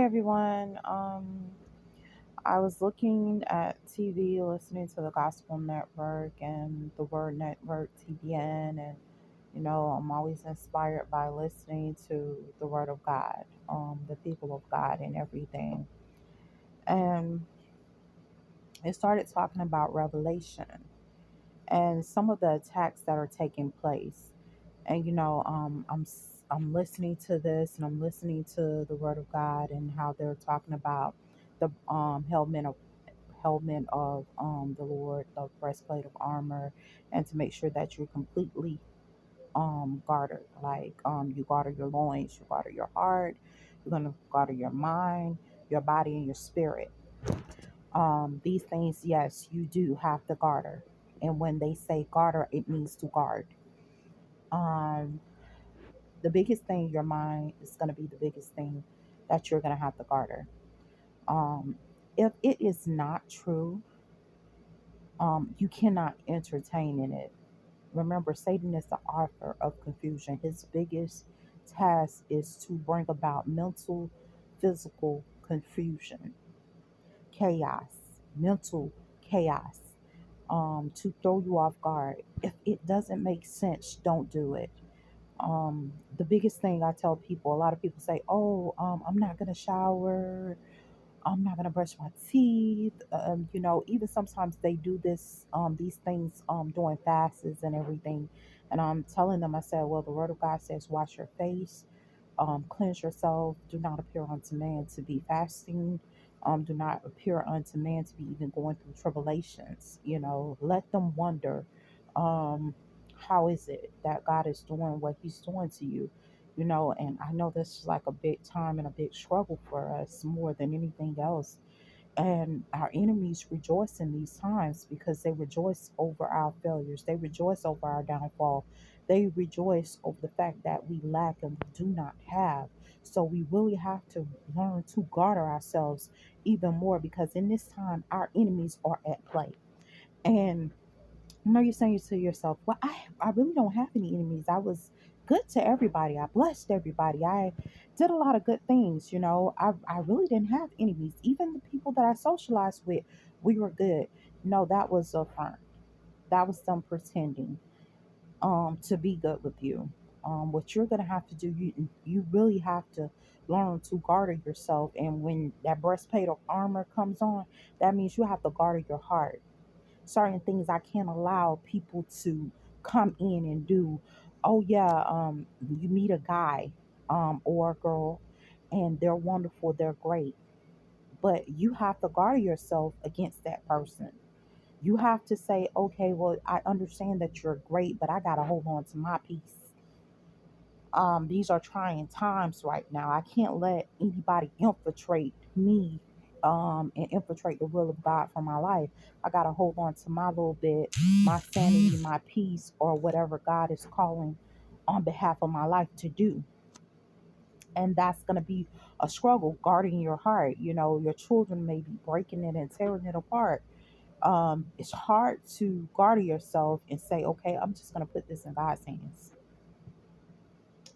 everyone. I was looking at TV, listening to the Gospel Network and the Word Network, TBN, and I'm always inspired by listening to the Word of God, the people of God, and everything. And it started talking about Revelation and some of the attacks that are taking place. And I'm listening to this, and I'm listening to the Word of God and how they're talking about the helmet of the Lord, the breastplate of armor, and to make sure that you're completely guarded. Like you guard your loins, you guard your heart, you're gonna guard your mind, your body, and your spirit. These things, yes, you do have to garter. And when they say garter, it means to guard. Um, the biggest thing, your mind is going to be the biggest thing that you're going to have to garter. Um, if it is not true, you cannot entertain in it. Remember, Satan is the author of confusion. His biggest task is to bring about mental, physical confusion, chaos, mental chaos, to throw you off guard. If it doesn't make sense, don't do it. The biggest thing I tell people, a lot of people say, "Oh, I'm not gonna shower. I'm not gonna brush my teeth." Even sometimes they do these things, doing fasts and everything. And I'm telling them, I said, "Well, the Word of God says, wash your face, cleanse yourself. Do not appear unto man to be fasting. Do not appear unto man to be even going through tribulations. Let them wonder, um, how is it that God is doing what He's doing to you? And I know this is like a big time and a big struggle for us more than anything else, and our enemies rejoice in these times because they rejoice over our failures. They rejoice over our downfall. They rejoice over the fact that we lack and we do not have. So we really have to learn to guard ourselves even more, because in this time, our enemies are at play. And I know you're saying to yourself, well, I really don't have any enemies. I was good to everybody. I blessed everybody. I did a lot of good things. I really didn't have enemies. Even the people that I socialized with, we were good. No, that was a front. That was them pretending to be good with you. What you're gonna have to do, you really have to learn to guard yourself. And when that breastplate of armor comes on, that means you have to guard your heart. Certain things I can't allow people to come in and do. Oh yeah, you meet a guy or a girl, and they're wonderful, they're great, but you have to guard yourself against that person. You have to say, okay, well, I understand that you're great, but I gotta hold on to my peace. These are trying times right now. I can't let anybody infiltrate me, and infiltrate the will of God for my life. I got to hold on to my little bit, my sanity, my peace, or whatever God is calling on behalf of my life to do. And that's going to be a struggle guarding your heart. Your children may be breaking it and tearing it apart. It's hard to guard yourself and say, okay, I'm just going to put this in God's hands.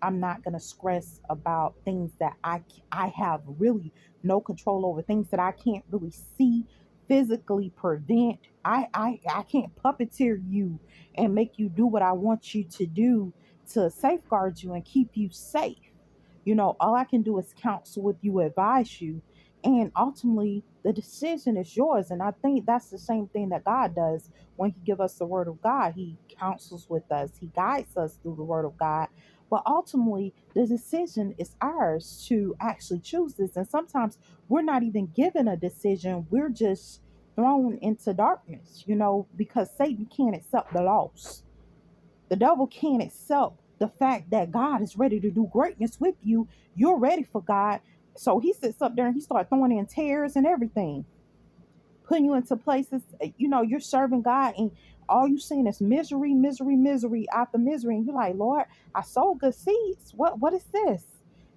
I'm not going to stress about things that I have really no control over, things that I can't really see, physically prevent. I can't puppeteer you and make you do what I want you to do to safeguard you and keep you safe. All I can do is counsel with you, advise you, and ultimately the decision is yours. And I think that's the same thing that God does when He give us the Word of God. He counsels with us, He guides us through the Word of God, but ultimately the decision is ours to actually choose this. And sometimes we're not even given a decision, we're just thrown into darkness, because Satan can't accept the loss. The devil can't accept the fact that God is ready to do greatness with you. You're ready for God. So he sits up there and he starts throwing in tears and everything, putting you into places, you're serving God, and all you seeing is misery, misery, misery after misery. And you're like, Lord, I sowed good seeds. What is this?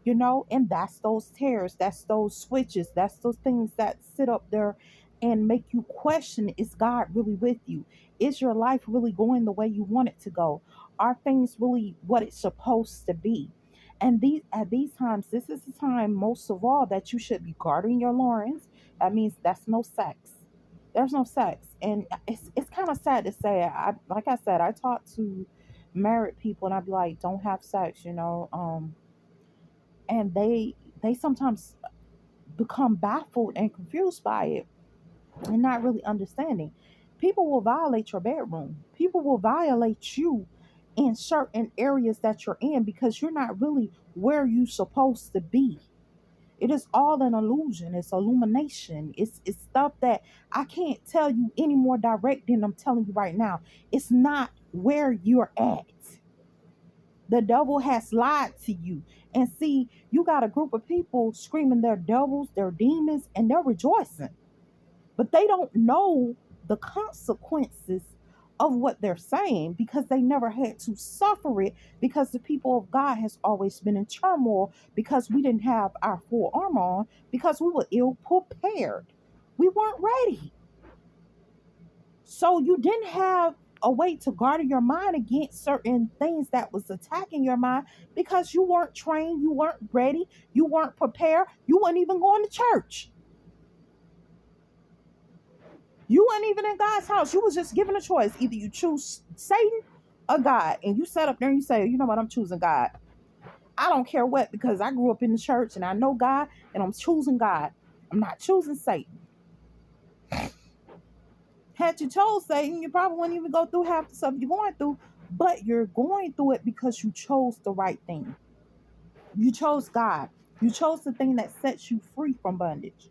And that's those tears, that's those switches, that's those things that sit up there and make you question, is God really with you? Is your life really going the way you want it to go? Are things really what it's supposed to be? And these times, this is the time most of all that you should be guarding your loins. That means that's no sex. There's no sex. And it's kind of sad to say. I like I said, I talk to married people and I'd be like, don't have sex, and they sometimes become baffled and confused by it and not really understanding. People will violate your bedroom. People will violate you in certain areas that you're in because you're not really where you're supposed to be. It is all an illusion. It's illumination. It's stuff that I can't tell you any more direct than I'm telling you right now. It's not where you're at. The devil has lied to you. And see, you got a group of people screaming their devils, their demons, and they're rejoicing, but they don't know the consequences of what they're saying because they never had to suffer it, because the people of God has always been in turmoil because we didn't have our full armor on, because we were ill prepared. We weren't ready. So you didn't have a way to guard your mind against certain things that was attacking your mind because you weren't trained, you weren't ready, you weren't prepared, you weren't even going to church. You weren't even in God's house. You was just given a choice. Either you choose Satan or God. And you sat up there and you say, you know what, I'm choosing God. I don't care what, because I grew up in the church and I know God and I'm choosing God. I'm not choosing Satan. Had you chose Satan, you probably wouldn't even go through half the stuff you're going through. But you're going through it because you chose the right thing. You chose God. You chose the thing that sets you free from bondage.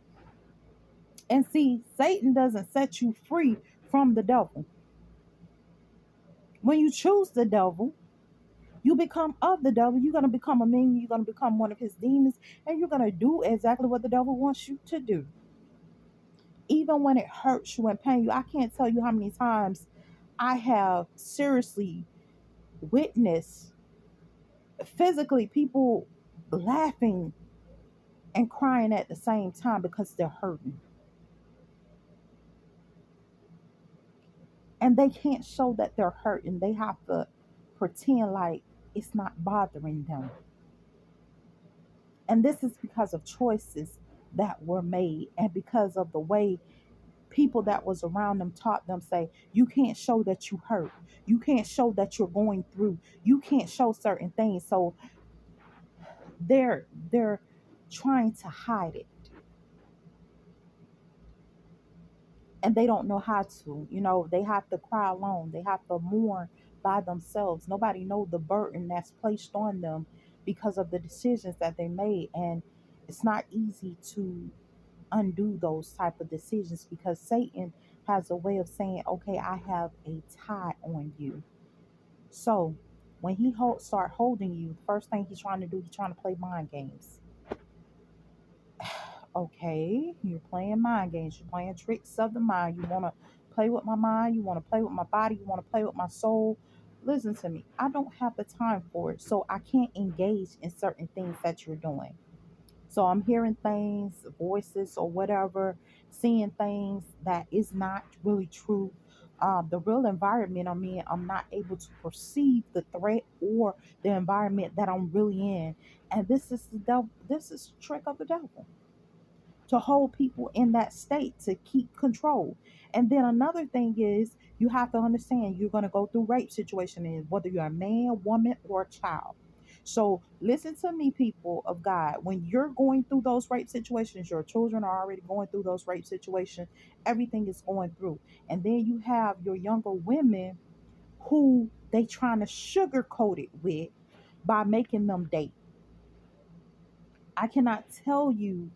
And see, Satan doesn't set you free from the devil. When you choose the devil, you become of the devil. You're going to become a minion. You're going to become one of his demons. And you're going to do exactly what the devil wants you to do. Even when it hurts you and pain you. I can't tell you how many times I have seriously witnessed physically people laughing and crying at the same time because they're hurting. And they can't show that they're hurting. They have to pretend like it's not bothering them. And this is because of choices that were made and because of the way people that was around them taught them, say, you can't show that you hurt. You can't show that you're going through. You can't show certain things. So they're trying to hide it. And they don't know how to. They have to cry alone. They have to mourn by themselves. Nobody knows the burden that's placed on them because of the decisions that they made. And it's not easy to undo those type of decisions because Satan has a way of saying, okay, I have a tie on you. So when he start holding you, first thing he's trying to do, he's trying to play mind games. Okay, you're playing mind games. You're playing tricks of the mind. You want to play with my mind. You want to play with my body. You want to play with my soul. Listen to me. I don't have the time for it. So I can't engage in certain things that you're doing. So I'm hearing things, voices, or whatever, seeing things that is not really true. The real environment I'm in, I'm not able to perceive the threat or the environment that I'm really in. And this is the devil. This is the trick of the devil to hold people in that state to keep control. And then another thing is you have to understand you're going to go through rape situation, and whether you're a man, woman, or a child. So listen to me, people of God. When you're going through those rape situations, your children are already going through those rape situations. Everything is going through. And then you have your younger women who they trying to sugarcoat it with by making them date. I cannot tell you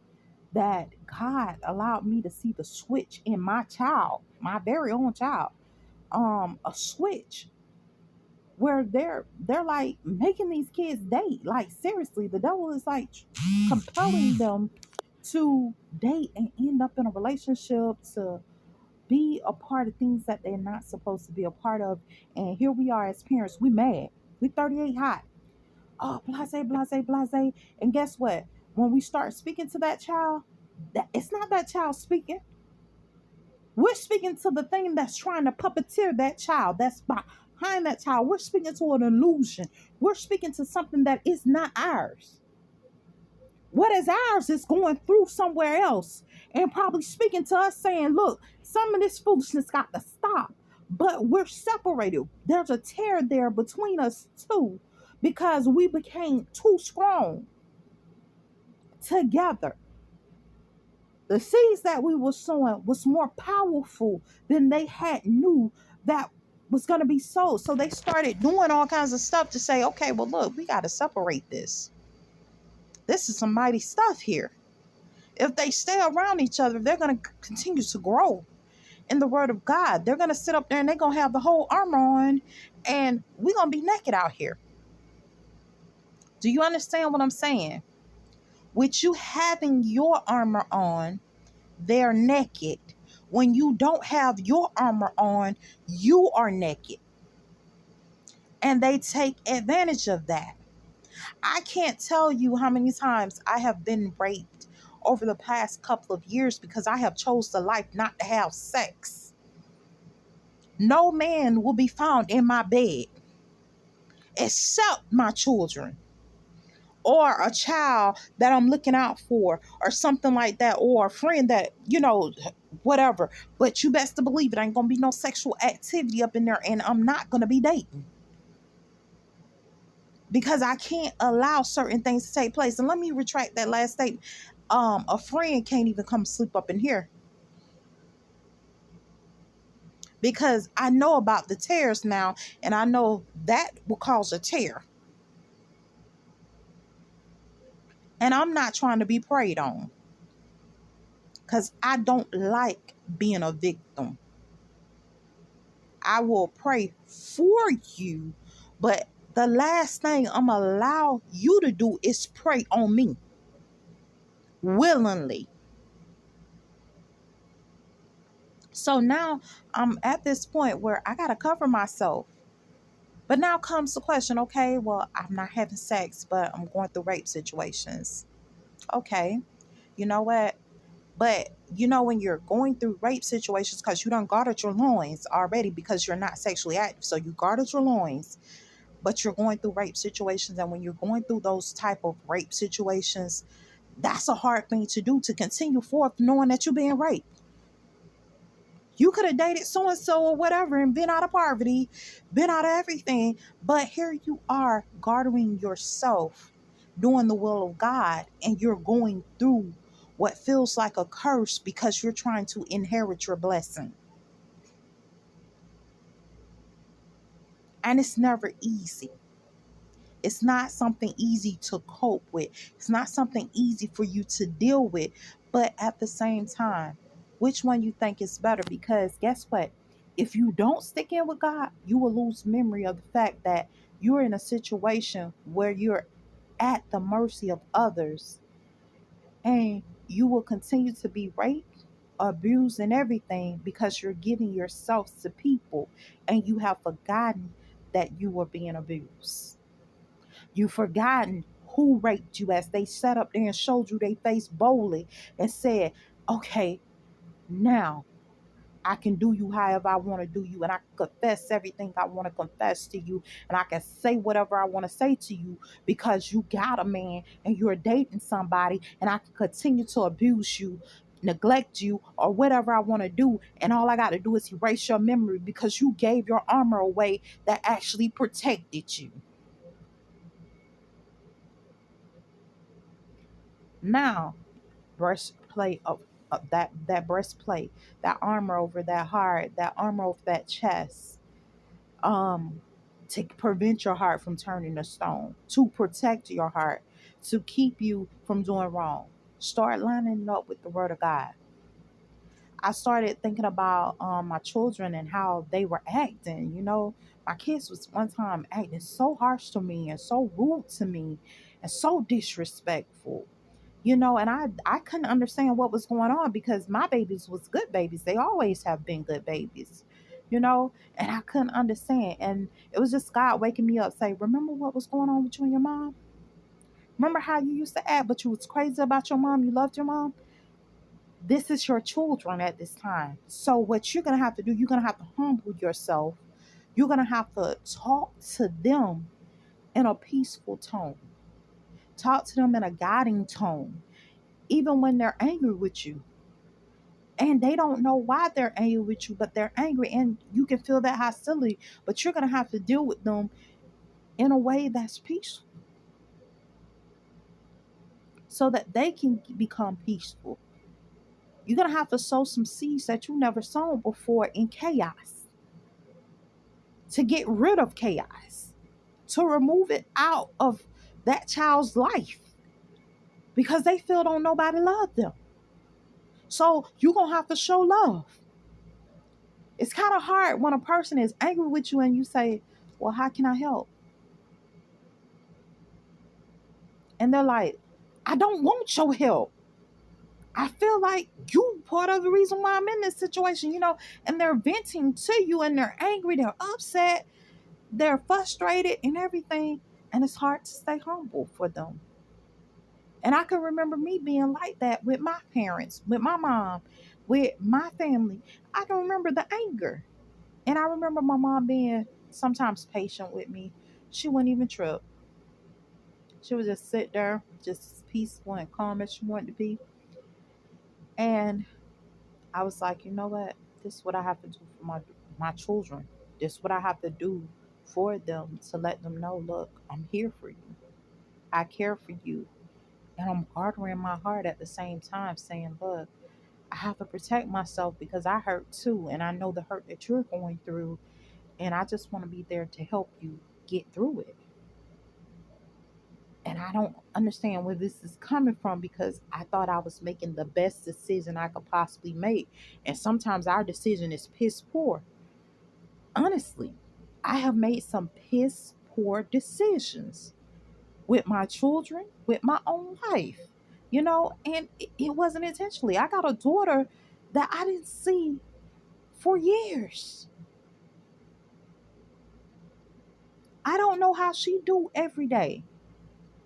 that God allowed me to see the switch in my child, my very own child. A switch where they're like making these kids date. Like seriously, the devil is like compelling them to date and end up in a relationship, to be a part of things that they're not supposed to be a part of. And here we are as parents, we mad. We 38 hot. Oh, blase, blase, blase. And guess what? When we start speaking to that child, that it's not that child speaking. We're speaking to the thing that's trying to puppeteer that child. That's behind that child. We're speaking to an illusion. We're speaking to something that is not ours. What is ours is going through somewhere else and probably speaking to us saying, look, some of this foolishness got to stop. But we're separated. There's a tear there between us too because we became too strong together. The seeds that we were sowing was more powerful than they had knew that was going to be sowed. So they started doing all kinds of stuff to say, okay, well, look, we got to separate this. This is some mighty stuff here. If they stay around each other, they're going to continue to grow in the word of God. They're going to sit up there and they're going to have the whole armor on and we're going to be naked out here. Do you understand what I'm saying? With you having your armor on, they're naked. When you don't have your armor on, you are naked. And they take advantage of that. I can't tell you how many times I have been raped over the past couple of years because I have chose the life not to have sex. No man will be found in my bed except my children or a child that I'm looking out for or something like that, or a friend that, whatever. But you best to believe it ain't going to be no sexual activity up in there, and I'm not going to be dating because I can't allow certain things to take place. And let me retract that last statement. A friend can't even come sleep up in here because I know about the tears now, and I know that will cause a tear. And I'm not trying to be preyed on because I don't like being a victim. I will pray for you, but the last thing I'm going to allow you to do is pray on me willingly. So now I'm at this point where I got to cover myself. But now comes the question, okay, well, I'm not having sex, but I'm going through rape situations. Okay, you know what? But when you're going through rape situations, because you done guarded your loins already because you're not sexually active. So you guarded your loins, but you're going through rape situations. And when you're going through those type of rape situations, that's a hard thing to do, to continue forth knowing that you're being raped. You could have dated so-and-so or whatever and been out of poverty, been out of everything. But here you are guarding yourself, doing the will of God, and you're going through what feels like a curse because you're trying to inherit your blessing. And it's never easy. It's not something easy to cope with. It's not something easy for you to deal with. But at the same time, which one you think is better? Because guess what? If you don't stick in with God, you will lose memory of the fact that you're in a situation where you're at the mercy of others, and you will continue to be raped, abused, and everything because you're giving yourself to people and you have forgotten that you were being abused. You've forgotten who raped you as they sat up there and showed you their face boldly and said, okay, now I can do you however I want to do you, and I can confess everything I want to confess to you, and I can say whatever I want to say to you because you got a man and you're dating somebody, and I can continue to abuse you, neglect you, or whatever I want to do, and all I got to do is erase your memory because you gave your armor away that actually protected you. Now, breastplate of that breastplate, that armor over that heart, that armor over that chest, um to prevent your heart from turning to stone, to protect your heart, to keep you from doing wrong. Start lining it up with the word of God. I started thinking about my children and how they were acting. My kids was one time acting so harsh to me and so rude to me and so disrespectful. And I couldn't understand what was going on because my babies was good babies. They always have been good babies, and I couldn't understand. And it was just God waking me up, say, remember what was going on with you and your mom? Remember how you used to act, but you was crazy about your mom? You loved your mom? This is your children at this time. So what you're going to have to do, you're going to have to humble yourself. You're going to have to talk to them in a peaceful tone. Talk to them in a guiding tone, even when they're angry with you. And they don't know why they're angry with you, but they're angry, and you can feel that hostility. But you're going to have to deal with them in a way that's peaceful so that they can become peaceful. You're going to have to sow some seeds that you never sown before in chaos to get rid of chaos, to remove it out of that child's life because they feel don't nobody love them. So you're going to have to show love. It's kind of hard when a person is angry with you and you say, well, how can I help? And they're like, I don't want your help. I feel like you part of the reason why I'm in this situation, and they're venting to you and they're angry, they're upset, they're frustrated and everything. And it's hard to stay humble for them. And I can remember me being like that with my parents, with my mom, with my family. I can remember the anger. And I remember my mom being sometimes patient with me. She wouldn't even trip. She would just sit there, just as peaceful and calm as she wanted to be. And I was like, you know what? This is what I have to do for my children. This is what I have to do for them to let them know, look, I'm here for you. I care for you. And I'm hardening my heart at the same time, saying, look, I have to protect myself because I hurt too. And I know the hurt that you're going through. And I just want to be there to help you get through it. And I don't understand where this is coming from because I thought I was making the best decision I could possibly make. And sometimes our decision is piss poor. Honestly, I have made some piss poor decisions with my children, with my own life, and it wasn't intentionally. I got a daughter that I didn't see for years. I don't know how she do every day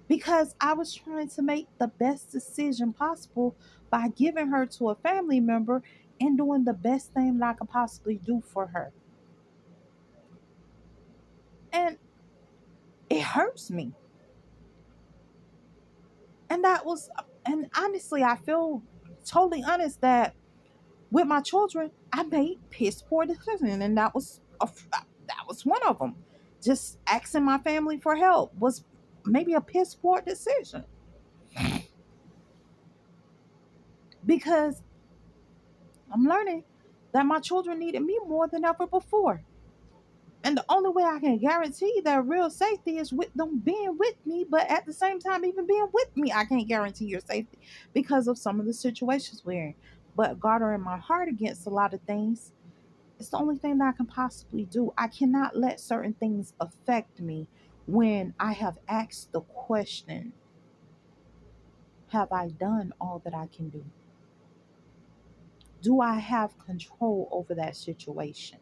because I was trying to make the best decision possible by giving her to a family member and doing the best thing that I could possibly do for her. And it hurts me. And honestly, I feel totally honest that with my children, I made piss poor decisions, and that was one of them. Just asking my family for help was maybe a piss poor decision because I'm learning that my children needed me more than ever before. And the only way I can guarantee their real safety is with them being with me. But at the same time, even being with me, I can't guarantee your safety because of some of the situations we're in. But guarding my heart against a lot of things, it's the only thing that I can possibly do. I cannot let certain things affect me when I have asked the question, have I done all that I can do? Do I have control over that situation?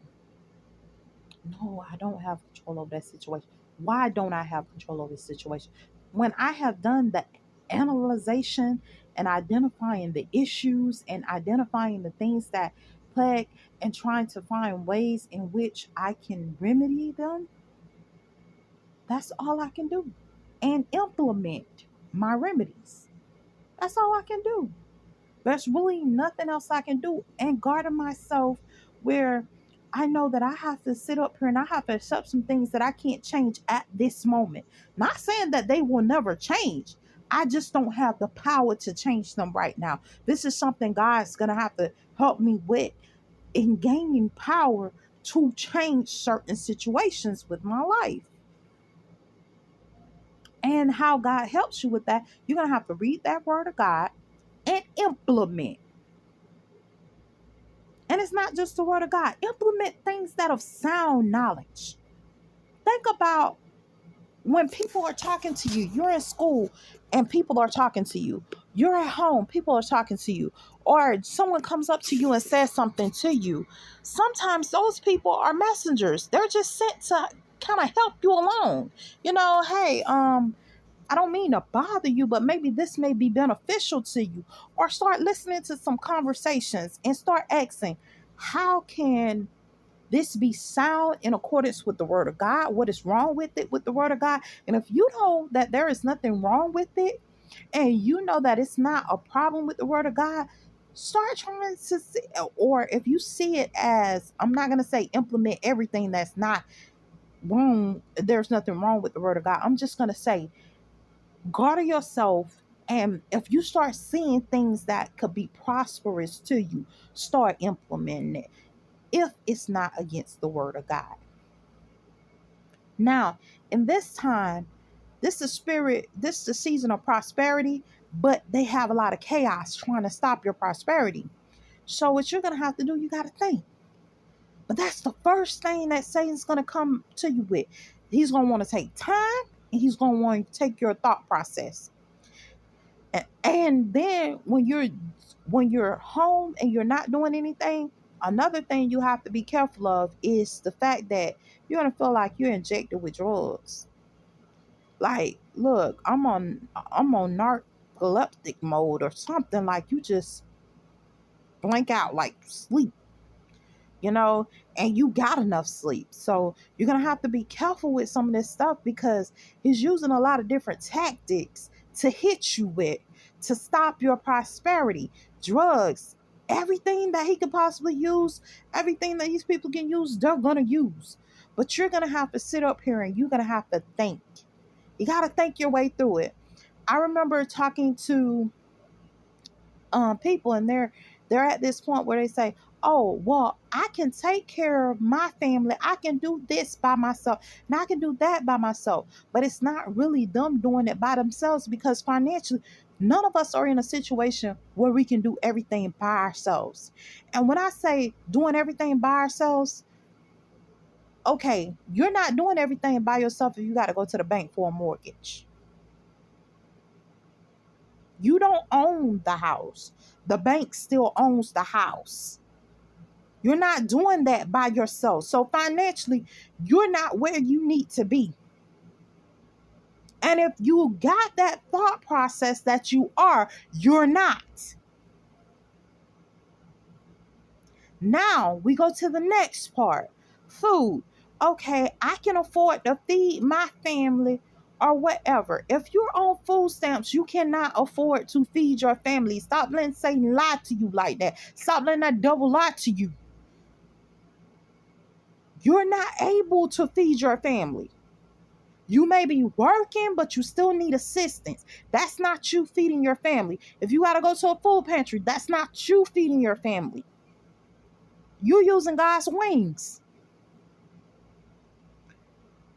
No, I don't have control over that situation. Why don't I have control over the situation? When I have done the analyzation and identifying the issues and identifying the things that plague and trying to find ways in which I can remedy them, that's all I can do. And implement my remedies. That's all I can do. There's really nothing else I can do. And guarding myself where I know that I have to sit up here and I have to accept some things that I can't change at this moment. Not saying that they will never change. I just don't have the power to change them right now. This is something God's going to have to help me with in gaining power to change certain situations with my life. And how God helps you with that, you're going to have to read that word of God and implement. And it's not just the word of God. Implement things that of sound knowledge. Think about when people are talking to you. You're in school and people are talking to you. You're at home, people are talking to you. Or someone comes up to you and says something to you. Sometimes those people are messengers. They're just sent to kind of help you along. Hey, I don't mean to bother you, but maybe this may be beneficial to you. Or start listening to some conversations and start asking, how can this be sound in accordance with the word of God? What is wrong with it with the word of God? And if you know that there is nothing wrong with it, and you know that it's not a problem with the word of God, start trying to see, or if you see it as, I'm not going to say implement everything that's not wrong, there's nothing wrong with the word of God. I'm just going to say, guard yourself. And if you start seeing things that could be prosperous to you, start implementing it if it's not against the word of God. Now, in this time, this is the season of prosperity, but they have a lot of chaos trying to stop your prosperity. So what you're gonna have to do, you gotta think. But that's the first thing that Satan's gonna come to you with. He's gonna want to take time, and he's gonna want to take your thought process. And then when you're home and you're not doing anything, another thing you have to be careful of is the fact that you're gonna feel like you're injected with drugs. Like, look, I'm on narcoleptic mode or something, like you just blank out, like sleep, you know, and you got enough sleep. So you're gonna have to be careful with some of this stuff because he's using a lot of different tactics to hit you with, to stop your prosperity. Drugs, everything that he could possibly use, everything that these people can use, they're gonna use. But you're gonna have to sit up here and you're gonna have to think. You gotta think your way through it. I remember talking to people, and they're at this point where they say, oh, well, I can take care of my family, I can do this by myself, and I can do that by myself. But it's not really them doing it by themselves, because financially none of us are in a situation where we can do everything by ourselves. And when I say doing everything by ourselves, okay, you're not doing everything by yourself if you got to go to the bank for a mortgage. You don't own the house. The bank still owns the house. You're not doing that by yourself. So financially, you're not where you need to be. And if you got that thought process that you are, you're not. Now we go to the next part. Food. Okay, I can afford to feed my family or whatever. If you're on food stamps, you cannot afford to feed your family. Stop letting Satan lie to you like that. Stop letting that devil lie to you. You're not able to feed your family. You may be working, but you still need assistance. That's not you feeding your family. If you got to go to a food pantry, that's not you feeding your family. You're using God's wings.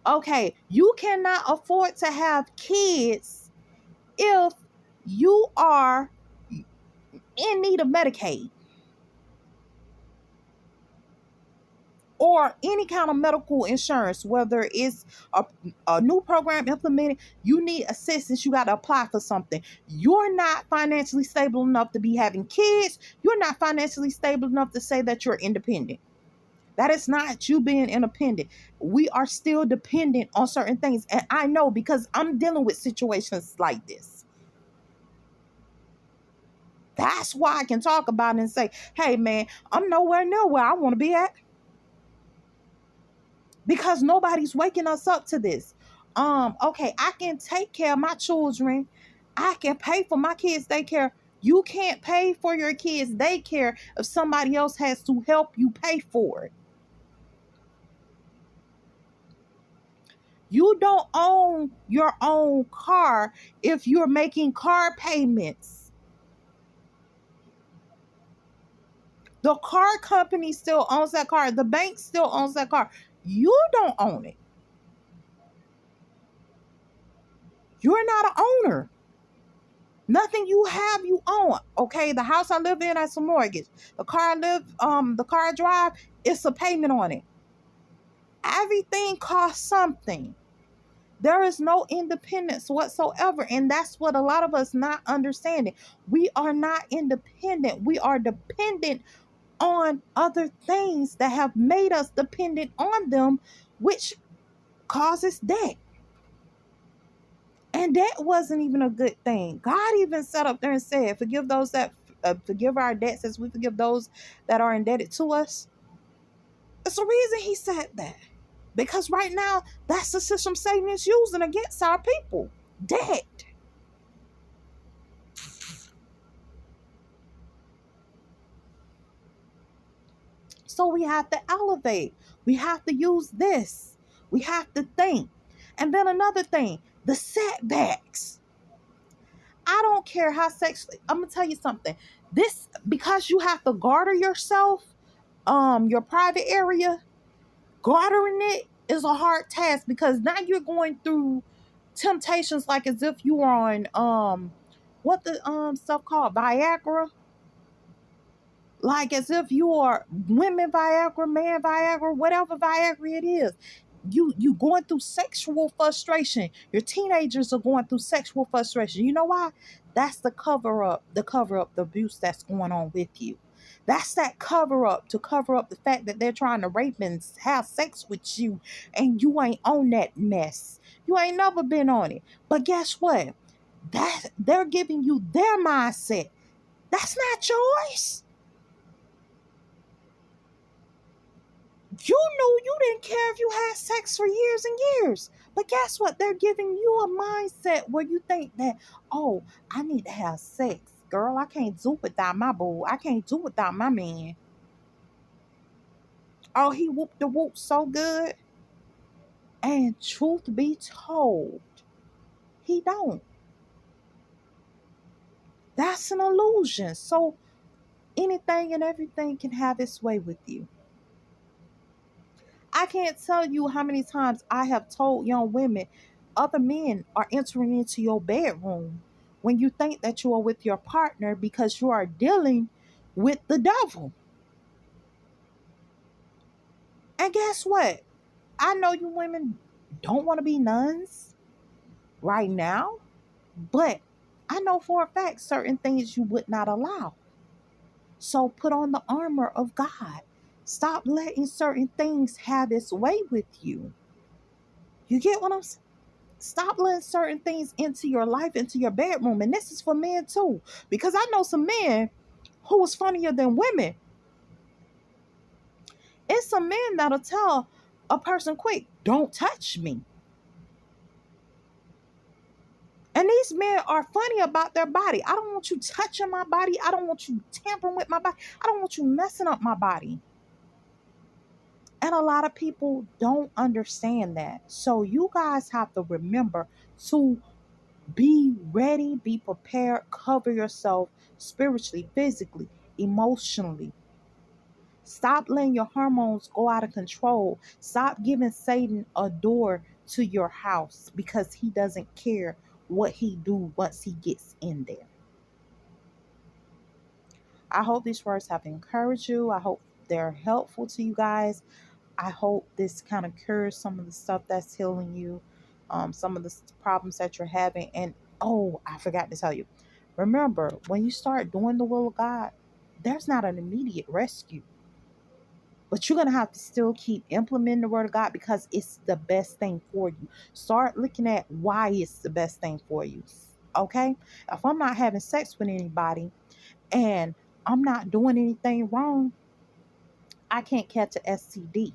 Okay, you cannot afford to have kids if you are in need of Medicaid or any kind of medical insurance, whether it's a new program implemented, you need assistance, you got to apply for something. You're not financially stable enough to be having kids. You're not financially stable enough to say that you're independent. That is not you being independent. We are still dependent on certain things. And I know because I'm dealing with situations like this. That's why I can talk about it and say, hey, man, I'm nowhere near where I want to be at. Because nobody's waking us up to this. Okay, I can take care of my children. I can pay for my kids' daycare. You can't pay for your kids' daycare if somebody else has to help you pay for it. You don't own your own car if you're making car payments. The car company still owns that car. The bank still owns that car. You don't own it. You're not an owner. Nothing you have, you own. Okay, the house I live in has a mortgage. The car I drive, it's a payment on it. Everything costs something. There is no independence whatsoever. And that's what a lot of us not understanding. We are not independent. We are dependent on other things that have made us dependent on them, which causes debt. And that wasn't even a good thing. God even sat up there and said, forgive our debts as we forgive those that are indebted to us. It's the reason he said that. Because right now, that's the system Satan is using against our people. Dead. So we have to elevate. We have to use this. We have to think. And then another thing, the setbacks. I don't care how sexually. I'm gonna tell you something. This because you have to garter yourself, your private area. Gartering it is a hard task because now you're going through temptations like as if you are on what the stuff called Viagra, like as if you are women Viagra, man Viagra, whatever Viagra it is. You going through sexual frustration. Your teenagers are going through sexual frustration. You know why? That's the abuse that's going on with you. That's that cover up to cover up the fact that they're trying to rape and have sex with you and you ain't on that mess. You ain't never been on it. But guess what? That they're giving you their mindset. That's not yours. You knew you didn't care if you had sex for years and years. But guess what? They're giving you a mindset where you think that, oh, I need to have sex. Girl, I can't do without my boo. I can't do without my man. Oh, he whooped the whoop so good. And truth be told, he don't. That's an illusion. So anything and everything can have its way with you. I can't tell you how many times I have told young women other men are entering into your bedroom when you think that you are with your partner because you are dealing with the devil. And guess what? I know you women don't want to be nuns right now, but I know for a fact certain things you would not allow. So put on the armor of God. Stop letting certain things have its way with you. You get what I'm saying? Stop letting certain things into your life, into your bedroom. And this is for men too. Because I know some men who was funnier than women. It's some men that'll tell a person quick, don't touch me. And these men are funny about their body. I don't want you touching my body. I don't want you tampering with my body. I don't want you messing up my body. And a lot of people don't understand that. So you guys have to remember to be ready, be prepared, cover yourself spiritually, physically, emotionally. Stop letting your hormones go out of control. Stop giving Satan a door to your house because he doesn't care what he do once he gets in there. I hope these words have encouraged you. I hope they're helpful to you guys. I hope this kind of cures some of the stuff that's healing you, some of the problems that you're having. And oh, I forgot to tell you. Remember, when you start doing the will of God, there's not an immediate rescue. But you're going to have to still keep implementing the word of God because it's the best thing for you. Start looking at why it's the best thing for you. Okay? If I'm not having sex with anybody and I'm not doing anything wrong, I can't catch a STD.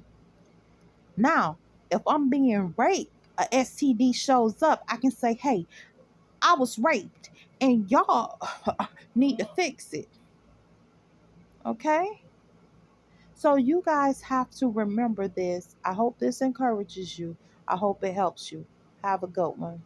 Now, if I'm being raped, a STD shows up, I can say, hey, I was raped and y'all need to fix it. Okay? So you guys have to remember this. I hope this encourages you. I hope it helps you. Have a good one.